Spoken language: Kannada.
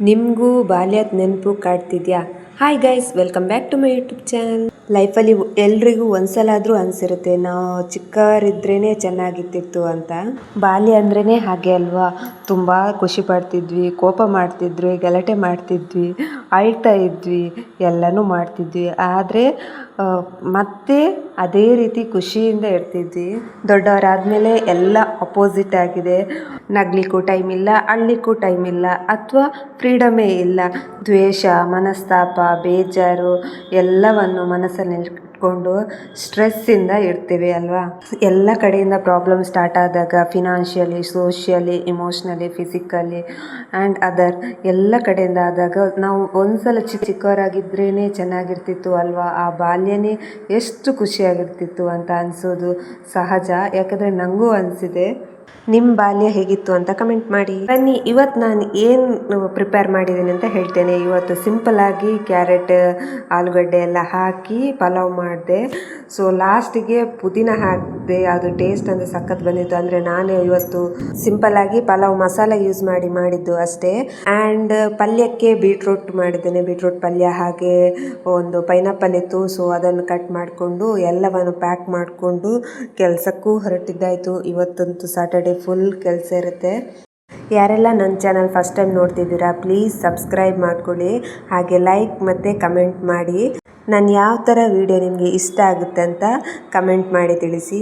ನಿಮಗೂ ಬಾಲ್ಯದ ನೆನಪು ಕಾಡ್ತಿದ್ಯಾ? Hi guys, welcome back to my YouTube channel. ಲೈಫಲ್ಲಿ ಎಲ್ರಿಗೂ ಒಂದ್ಸಲ ಆದರೂ ಅನಿಸಿರುತ್ತೆ ನಾವು ಚಿಕ್ಕವರಿದ್ರೇ ಚೆನ್ನಾಗಿತ್ತಿತ್ತು ಅಂತ. ಬಾಲ್ಯ ಅಂದ್ರೇ ಹಾಗೆ ಅಲ್ವಾ? ತುಂಬ ಖುಷಿ ಪಡ್ತಿದ್ವಿ, ಕೋಪ ಮಾಡ್ತಿದ್ವಿ, ಗಲಾಟೆ ಮಾಡ್ತಿದ್ವಿ, ಅಳ್ತಾ ಇದ್ವಿ, ಎಲ್ಲನೂ ಮಾಡ್ತಿದ್ವಿ. ಆದರೆ ಮತ್ತೆ ಅದೇ ರೀತಿ ಖುಷಿಯಿಂದ ಇರ್ತಿದ್ವಿ. ದೊಡ್ಡವರಾದಮೇಲೆ ಎಲ್ಲ ಅಪೋಸಿಟ್ ಆಗಿದೆ. ನಗ್ಲಿಕ್ಕೂ ಟೈಮ್ ಇಲ್ಲ, ಅಳ್ಲಿಕ್ಕೂ ಟೈಮ್ ಇಲ್ಲ, ಅಥವಾ ಫ್ರೀಡಮೇ ಇಲ್ಲ. ದ್ವೇಷ, ಮನಸ್ತಾಪ, ಬೇಜಾರು ಎಲ್ಲವನ್ನು ಮನಸ್ಸಲ್ಲಿ ಇಟ್ಕೊಂಡು ಸ್ಟ್ರೆಸ್ಸಿಂದ ಇರ್ತೀವಿ ಅಲ್ವಾ? ಎಲ್ಲ ಕಡೆಯಿಂದ ಪ್ರಾಬ್ಲಮ್ ಸ್ಟಾರ್ಟ್ ಆದಾಗ financially, socially, emotionally, physically and other ಎಲ್ಲ ಕಡೆಯಿಂದ ಆದಾಗ ನಾವು ಒಂದ್ಸಲ ಚಿಕ್ಕವರಾಗಿದ್ರೇ ಚೆನ್ನಾಗಿರ್ತಿತ್ತು ಅಲ್ವಾ? ಆ ಬಾಲ್ಯನೇ ಎಷ್ಟು ಖುಷಿಯಾಗಿರ್ತಿತ್ತು ಅಂತ ಅನಿಸೋದು ಸಹಜ. ಯಾಕಂದರೆ ನನಗೂ ಅನಿಸಿದೆ. ನಿಮ್ಮ ಬಾಲ್ಯ ಹೇಗಿತ್ತು ಅಂತ ಕಮೆಂಟ್ ಮಾಡಿ. ಬನ್ನಿ, ಇವತ್ತು ನಾನು ಏನು ಪ್ರಿಪೇರ್ ಮಾಡಿದ್ದೀನಿ ಅಂತ ಹೇಳ್ತೇನೆ. ಇವತ್ತು ಸಿಂಪಲ್ಲಾಗಿ ಕ್ಯಾರೆಟ್, ಆಲೂಗಡ್ಡೆ ಎಲ್ಲ ಹಾಕಿ ಪಲಾವ್ ಮಾಡಿದೆ. ಸೊ ಲಾಸ್ಟಿಗೆ ಪುದೀನ ಹಾಕಿದೆ. ಅದು ಟೇಸ್ಟ್ ಅಂದರೆ ಸಖತ್ ಬಂದಿತ್ತು. ಅಂದರೆ ನಾನು ಇವತ್ತು ಸಿಂಪಲ್ಲಾಗಿ ಪಲಾವ್ ಮಸಾಲ ಯೂಸ್ ಮಾಡಿದ್ದು ಅಷ್ಟೇ. ಆ್ಯಂಡ್ ಪಲ್ಯಕ್ಕೆ ಬೀಟ್ರೂಟ್ ಮಾಡಿದ್ದೇನೆ. ಬೀಟ್ರೂಟ್ ಪಲ್ಯ, ಹಾಗೆ ಒಂದು ಪೈನಾಪಲ್ ಇತ್ತು. ಸೊ ಅದನ್ನು ಕಟ್ ಮಾಡಿಕೊಂಡು ಎಲ್ಲವನ್ನು ಪ್ಯಾಕ್ ಮಾಡಿಕೊಂಡು ಕೆಲಸಕ್ಕೂ ಹೊರಟಿದ್ದಾಯಿತು. ಇವತ್ತಂತೂ ಸಾಟರ್ಡೆ ಫುಲ್ ಕೆಲಸ ಇರುತ್ತೆ. ಯಾರೆಲ್ಲ ನನ್ನ ಚಾನಲ್ ಫಸ್ಟ್ ಟೈಮ್ ನೋಡ್ತಿದ್ದೀರಾ, ಪ್ಲೀಸ್ ಸಬ್ಸ್ಕ್ರೈಬ್ ಮಾಡ್ಕೊಳ್ಳಿ, ಹಾಗೆ ಲೈಕ್ ಮತ್ತು ಕಮೆಂಟ್ ಮಾಡಿ. ನಾನು ಯಾವ ಥರ ವೀಡಿಯೋ ನಿಮಗೆ ಇಷ್ಟ ಆಗುತ್ತೆ ಅಂತ ಕಮೆಂಟ್ ಮಾಡಿ ತಿಳಿಸಿ.